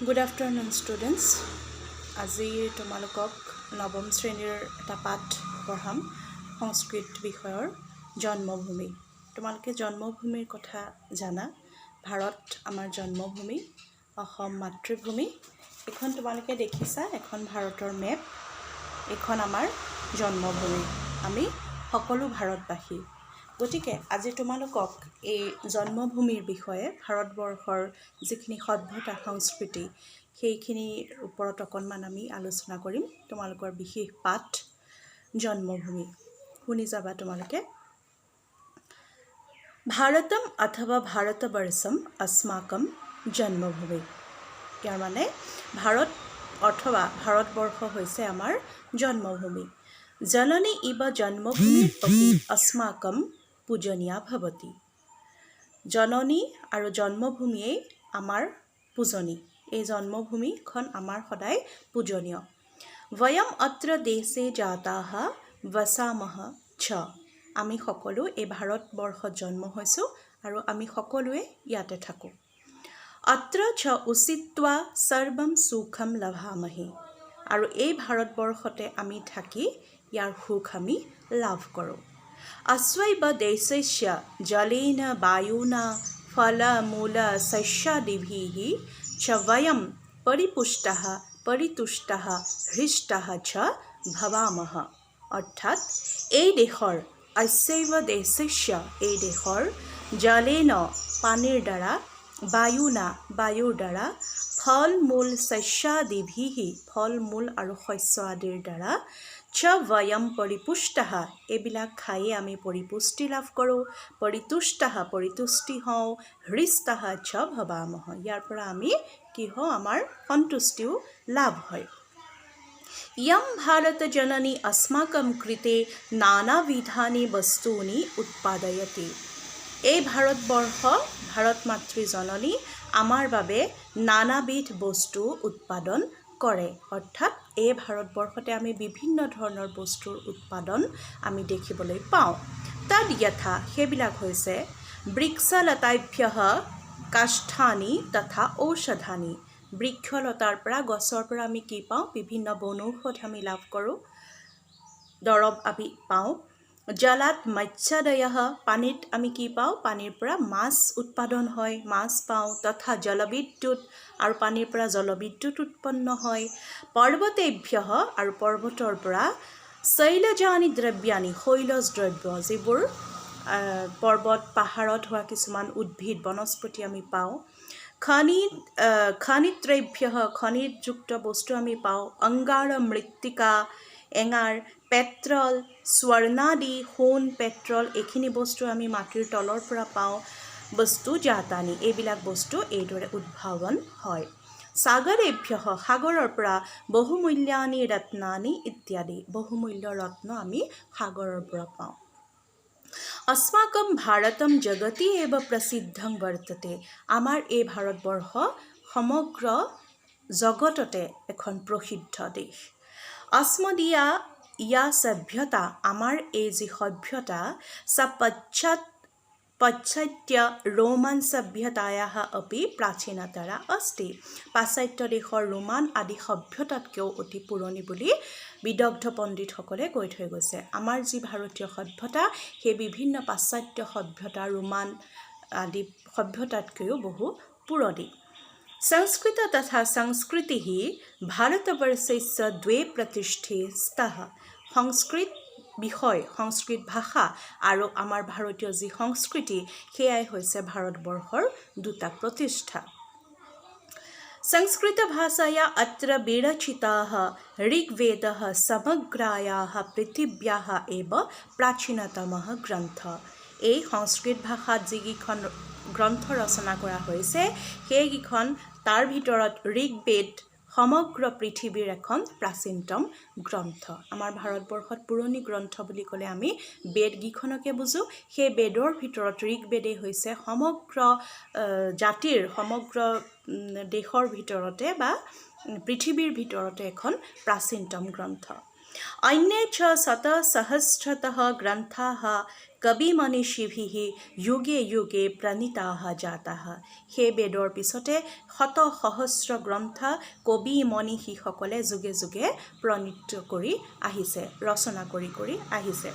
Good afternoon, students. আজি তোমালোকক নৱম শ্ৰেণীৰ এটা পাঠ পঢ়াম সংস্কৃত বিষয়ৰ জন্মভূমি। তোমালোকে জন্মভূমিৰ কথা জানা। ভাৰত আমাৰ জন্মভূমি, অসম মাতৃভূমি। এখন তোমালোকে দেখিছা, এখন ভাৰতৰ মেপ। এখন আমাৰ জন্মভূমি। আমি সকলো ভাৰতবাসী। গতিকে আজি তোমালোকক এই জন্মভূমিৰ বিষয়ে ভাৰতবৰ্ষৰ যিখিনি সভ্যতা সংস্কৃতি সেইখিনিৰ ওপৰত অকণমান আমি আলোচনা কৰিম। তোমালোকৰ বিশেষ পাঠ জন্মভূমি। শুনি যাবা তোমালোকে। ভাৰতম অথবা ভাৰতবৰ্ষম अस्माकं জন্মভূমি। ইয়াৰ মানে ভাৰত অথবা ভাৰতবৰ্ষ হৈছে আমাৰ জন্মভূমি। জননী ইব জন্মভূমিৰ অপি अस्माकं পূজনীয়া ভৱতি। জননী আৰু জন্মভূমিয়েই আমাৰ পূজনী। এই জন্মভূমিখন আমাৰ সদায় পূজনীয়। বয়ম অত্ৰ দেশে জাতাহ বসামহ ছ। আমি সকলো এই ভাৰতবৰ্ষত জন্ম হৈছোঁ আৰু আমি সকলোৱে ইয়াতে থাকোঁ। অত্ৰ ছ উচিত্বা সৰ্বম সুখম লভামহে। আৰু এই ভাৰতবৰ্ষতে আমি থাকি ইয়াৰ সুখ আমি লাভ কৰোঁ। अस्वैव देशस्य जलेन वायुना फलमूल शस्यादिभिः च वयं परिपुष्टः परितुष्टः हृष्टः च भवामः। অৰ্থাৎ এই দেশৰ अस्यैव देशस्य এই দেশৰ জলেন পানীৰ দ্বাৰা বায়ুনা বায়ুৰ দ্বাৰা ফল মূল শস্যাদিভিः ফল মূল আৰু শস্য আদিৰ দ্বাৰা চ বয়ম পৰিপুষ্টः এইবিলাক খায়ে আমি পৰিপুষ্টি লাভ কৰোঁ। পৰিতুষ্টः পৰিতুষ্টি হওঁ। হৃষ্টः চ ভৱামহ ইয়াৰ পৰা আমি কি হওঁ, আমাৰ সন্তুষ্টিও লাভ হয়। ইয়ম ভাৰত জননী अस्माकं কৃতে নানাবিধানি বস্তুনি উৎপাদয়তি। এই ভাৰতবৰ্ষ ভাৰত মাতৃ জননী আমাৰ বাবে নানাবিধ বস্তু উৎপাদন কৰে। অৰ্থাৎ এই ভাৰতবৰ্ষতে আমি বিভিন্ন ধৰণৰ বস্তুৰ উৎপাদন আমি দেখিবলৈ পাওঁ। তাত যথা সেইবিলাক হৈছে বৃক্ষলতাভ্যঃ কাষ্ঠানি তথা ঔষধানি। বৃক্ষলতাৰ পৰা গছৰ পৰা আমি কি পাওঁ, বিভিন্ন বনৌষধ আমি লাভ কৰোঁ, দৰৱ আমি পাওঁ। জলাত মৎস্যদয়ঃ পানীত আমি কি পাওঁ, পানীৰ পৰা মাছ উৎপাদন হয়, মাছ পাওঁ। তথা জলবিদ্যুৎ আৰু পানীৰ পৰা জলবিদ্যুৎ উৎপন্ন হয়। পৰ্বতেভ্যঃ আৰু পৰ্বতৰ পৰা শৈলজানি দ্ৰব্যানি শৈলজ দ্ৰব্য যিবোৰ পৰ্বত পাহাৰত হোৱা কিছুমান উদ্ভিদ বনস্পতি আমি পাওঁ। খনিত্ৰভ্যঃ খনিজযুক্ত বস্তু আমি পাওঁ। অংগাৰ মৃত্তিকা এঙাৰ পেট্ৰল স্বৰ্ণাদি সোণ পেট্ৰল এইখিনি বস্তু আমি মাটিৰ তলৰ পৰা পাওঁ। বস্তু জাতানি এইবিলাক বস্তু এইদৰে উদ্ভাৱন হয়। সাগৰেভ্যঃ সাগৰৰ পৰা বহুমূল্যানি ৰত্নানি ইত্যাদি বহুমূল্য ৰত্ন আমি সাগৰৰ পৰা পাওঁ। अस्माकं ভাৰতম জগতি এব প্ৰসিদ্ধং বৰ্ততে। আমাৰ এই ভাৰতবৰ্ষ সমগ্ৰ জগততে এখন প্ৰসিদ্ধ দেশ। अस्मदीया ইয়া সভ্যতা আমাৰ এই যি সভ্যতা পাশ্চাত্য ৰোমান সভ্যতায়াः অপি প্ৰাচীনতৰা अस्ति। পাশ্চাত্য দেশৰ ৰোমান আদি সভ্যতাতকৈও অতি পুৰণি বুলি বিদগ্ধ পণ্ডিতসকলে কৈ থৈ গৈছে। আমাৰ যি ভাৰতীয় সভ্যতা সেই বিভিন্ন পাশ্চাত্য সভ্যতা ৰোমান আদি সভ্যতাতকৈও বহু পুৰণি। সংস্কৃত তথা সংস্কৃতি ভাৰতবৰ্ষস্য দ্বে প্ৰতিষ্ঠে স্তঃ। সংস্কৃত বিষয় সংস্কৃত ভাষা আৰু আমাৰ ভাৰতীয় যি সংস্কৃতি সেয়াই হৈছে ভাৰতবৰ্ষৰ দুটা প্ৰতিষ্ঠা। সংস্কৃত ভাষায়া অত্ৰ বিৰচিতাः ঋগ্বেদः সমগ্ৰায়াः পৃথিৱ্যাः এব প্ৰাচীনতমः গ্ৰন্থ। এই সংস্কৃত ভাষাত যিকেইখন গ্ৰন্থ ৰচনা কৰা হৈছে সেইকেইখন তাৰ ভিতৰত ঋগ্বেদ সমগ্ৰ পৃথিৱীৰ এখন প্ৰাচীনতম গ্ৰন্থ। আমাৰ ভাৰতবৰ্ষত পুৰণি গ্ৰন্থ বুলি ক'লে আমি বেদকেইখনকে বুজোঁ। সেই বেদৰ ভিতৰত ঋগ্বেদে হৈছে সমগ্ৰ জাতিৰ সমগ্ৰ দেশৰ ভিতৰতে বা পৃথিৱীৰ ভিতৰতে এখন প্ৰাচীনতম গ্ৰন্থ। अन्ये च शतसहस्रतः ग्रन्थाः कविमनीषिभिः युगे युगे प्रणीताः जाताः। সেই বেদৰ পিছতে শত সহস্ৰ গ্ৰন্থ কবি মনীষীসকলে যুগে যুগে প্ৰণীত কৰি আহিছে, ৰচনা কৰি আহিছে।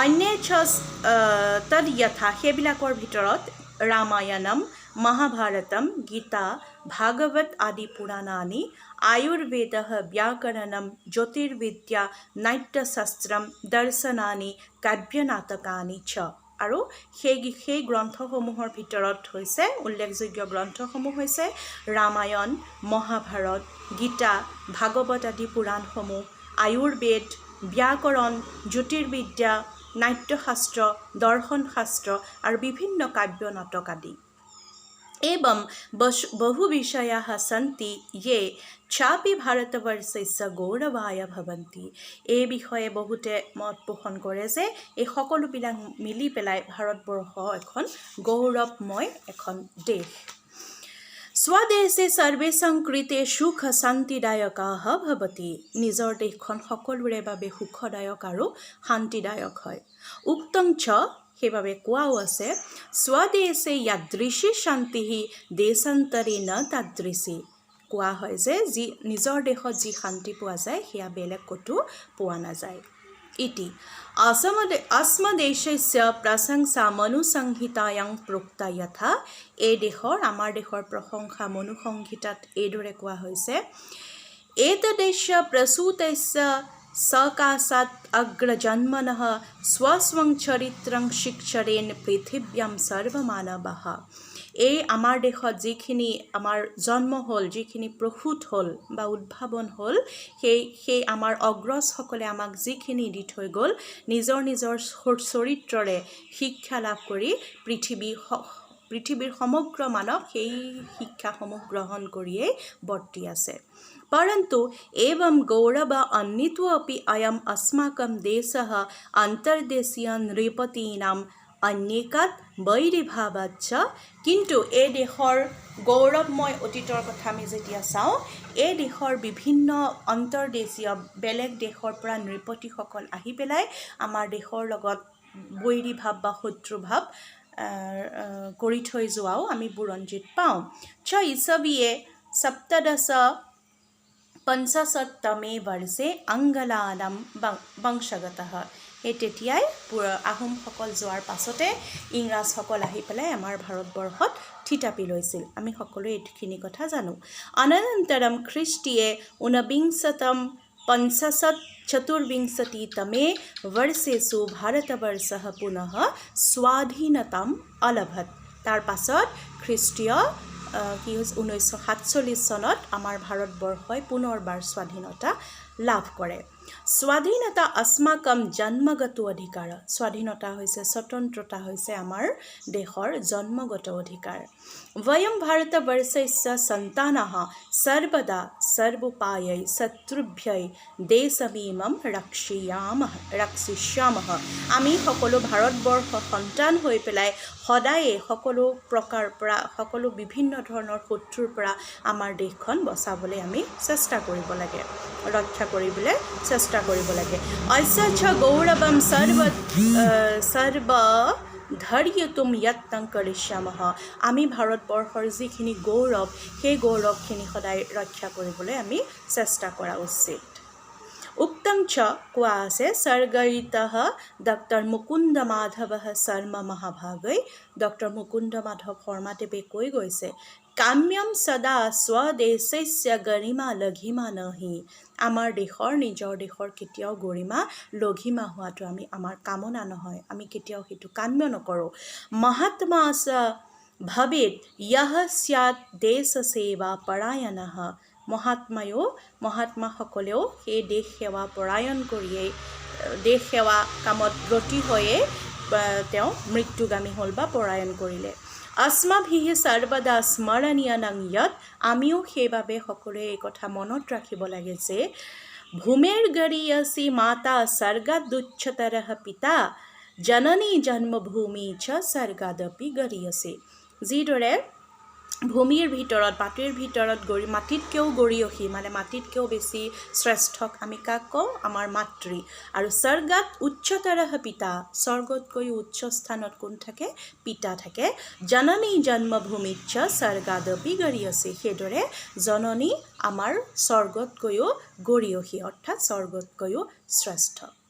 अन्ये च तद यथा সেইবিলাকৰ ভিতৰত ৰামায়ণম, মহাভাৰতম, গীতা, ভাগৱত আদি পুৰাণানি, আয়ুৰ্বেদः, ব্যাকৰণম, জ্যোতিৰ্বিদ্যা, নাট্যশাস্ত্ৰম, দৰ্শনানি, কাব্যনাটকানি চ। আৰু সেই গ্ৰন্থসমূহৰ ভিতৰত হৈছে উল্লেখযোগ্য গ্ৰন্থসমূহ হৈছে ৰামায়ণ, মহাভাৰত, গীতা, ভাগৱত আদি পুৰাণসমূহ, আয়ুৰ্বেদ, ব্যাকৰণ, জ্যোতিৰ্বিদ্যা, নাট্যশাস্ত্ৰ, দৰ্শনশাস্ত্ৰ আৰু বিভিন্ন কাব্য নাটক আদি। एवं बहुविषयाः सन्ति ये चापि भारतवर्षस्य गौरवाय भवन्ति। এই বিষয়ে বহুতে মত পোষণ কৰে যে এই সকলোবিলাক মিলি পেলাই ভাৰতবৰ্ষ এখন গৌৰৱময় এখন দেশ। স্বদেশে সৰ্বেষাং কৃতে সুখ শান্তিদায়কাः ভৱতি। নিজৰ দেশখন সকলোৰে বাবে সুখদায়ক আৰু শান্তিদায়ক হয়। উক্তং চ, সেইবাবে কোৱাও আছে, স্বদেশে ইয়াদৃশী শান্তি দেশান্তৰে ন তাদৃশী। কোৱা হয় যে নিজৰ দেশত যি শান্তি পোৱা যায় সেয়া বেলেগ ক'তো পোৱা নাযায়। इति अस्मदेशस्य प्रशंसा मनुसंहितायां प्रोक्ता यथा। এই দেশৰ আমাৰ দেশৰ প্ৰশংসা মনুসংহিতাত এইদৰে কোৱা হৈছে, एतदेस्य प्रसूतस्य सकाशात् अग्रजन्मनः स्वस्वं चरित्रं शिक्षरेण पृथिव्यां सर्वमानवः। এই আমাৰ দেশত যিখিনি আমাৰ জন্ম হ'ল, যিখিনি প্ৰসূত হ'ল বা উদ্ভাৱন হ'ল, সেই আমাৰ অগ্ৰজসকলে আমাক যিখিনি দি থৈ গ'ল, নিজৰ নিজৰ চৰিত্ৰৰে শিক্ষা লাভ কৰি পৃথিৱীৰ সমগ্ৰ মানৱ সেই শিক্ষাসমূহ গ্ৰহণ কৰিয়েই বৰ্তি আছে। परन्तु एवं गौरव अन्यत्वपि अयम् अस्माकं देशः अन्तर्देशीय नृपतीनां अन्येकात् वैरिभावाच्च। কিন্তু এই দেশৰ গৌৰৱময় অতীতৰ কথা আমি যেতিয়া চাওঁ, এই দেশৰ বিভিন্ন অন্তৰ্দেশীয় বেলেগ দেশৰ পৰা নৃপতিসকল আহি পেলাই আমাৰ দেশৰ লগত বৈৰীভাৱ বা শত্ৰুভাৱ কৰি থৈ যোৱাও আমি বুৰঞ্জীত পাওঁ। চ ইছবিয়ে সপ্তদশ ৫৫তমে বৰ্ষে আংগলানাম বংশগতঃ। এই তেতিয়াই আহোমসকল যোৱাৰ পাছতে ইংৰাজসকল আহি পেলাই আমাৰ ভাৰতবৰ্ষত থিতাপি লৈছিল। আমি সকলোৱে এইখিনি কথা জানো। অনন্তৰম খ্ৰীষ্টীয়ে ঊনবিংশতম ৫৪তমে বৰ্ষেষু ভাৰতবৰ্ষः পুনঃ স্বাধীনতাম অলভত। তাৰ পাছত খ্ৰীষ্টীয় 1947 চনত আমাৰ ভাৰতবৰ্ষই পুনৰবাৰ স্বাধীনতা লাভ কৰে। স্বাধীনতা अस्माकं জন্মগত অধিকাৰ। স্বাধীনতা হৈছে, স্বতন্ত্ৰতা হৈছে আমাৰ দেশৰ জন্মগত অধিকাৰ। वयं भारतवर्षस्य सन्तानः सर्वदा सर्वोपायै शत्रुभ्यै देशमिमं रक्षिष्यामः। আমি সকলো ভাৰতবৰ্ষৰ সন্তান হৈ পেলাই সদায়ে সকলো প্ৰকাৰ পৰা, সকলো বিভিন্ন ধৰণৰ শত্ৰুৰ পৰা আমাৰ দেশখন বচাবলৈ আমি চেষ্টা কৰিব লাগে, ৰক্ষা কৰিবলৈ চেষ্টা কৰিব লাগে। ঐশ্বৰ্য গৌৰৱম সৰ্ব ধৈৰ্যতুম যত্নং কৰিষ্যামः। আমি ভাৰতবৰ্ষৰ যিখিনি গৌৰৱ, সেই গৌৰৱখিনি সদায় ৰক্ষা কৰিবলৈ আমি চেষ্টা কৰা উচিত। উক্তং চ, কোৱা আছে, স্বৰ্গীয়তঃ ডক্টৰ মুকুন্দ মাধৱ শৰ্মা মহাভাগৈ। ডক্টৰ মুকুন্দ মাধৱ শৰ্মাদেৱে কৈ গৈছে, কাম্যম সদা স্বদেশস্য গৰিমা লঘিমা নহি। আমাৰ দেশৰ, নিজৰ দেশৰ কেতিয়াও গৰিমা লঘিমা হোৱাটো আমাৰ কামনা নহয়, আমি কেতিয়াও সেইটো কাম্য নকৰোঁ। মহাত্মা স ভৱেৎ য়হ স্যাৎ দেশ সেৱা পৰায়ণঃ। মহাত্মাসকলেও সেই দেশ সেৱা পৰায়ণ কৰিয়েই, দেশ সেৱা কামত ব্ৰতী হৈয়ে তেওঁ মৃত্যুগামী হ'ল বা পৰায়ণ কৰিলে। अस्माभिः সৰ্বদা স্মৰণীয়ং য়ৎ। আমিও সেইবাবে সকলোৱে এই কথা মনত ৰাখিব লাগে যে ভূমেৰ গৰীয়সী মাতা স্বৰ্গাদুচ্চতৰঃ পিতা জননী জন্মভূমি চ স্বৰ্গাদপি গৰীয়সী। যিদৰে ভূমিৰ ভিতৰত মাটিৰ ভিতৰত মাটিতকৈও গৰিয়সী মানে মাটিতকৈও বেছি শ্ৰেষ্ঠক আমি কাক কওঁ আমাৰ মাতৃ আৰু স্বৰ্গাত উচ্চতৰঃ পিতা স্বৰ্গতকৈও উচ্চ স্থানত কোন থাকে পিতা থাকে জননী জন্মভূমিচ্চ স্বৰ্গাদপি গৰীয়সী সেইদৰে জননী আমাৰ স্বৰ্গতকৈও গৰীয়সী অৰ্থাৎ স্বৰ্গতকৈও শ্ৰেষ্ঠ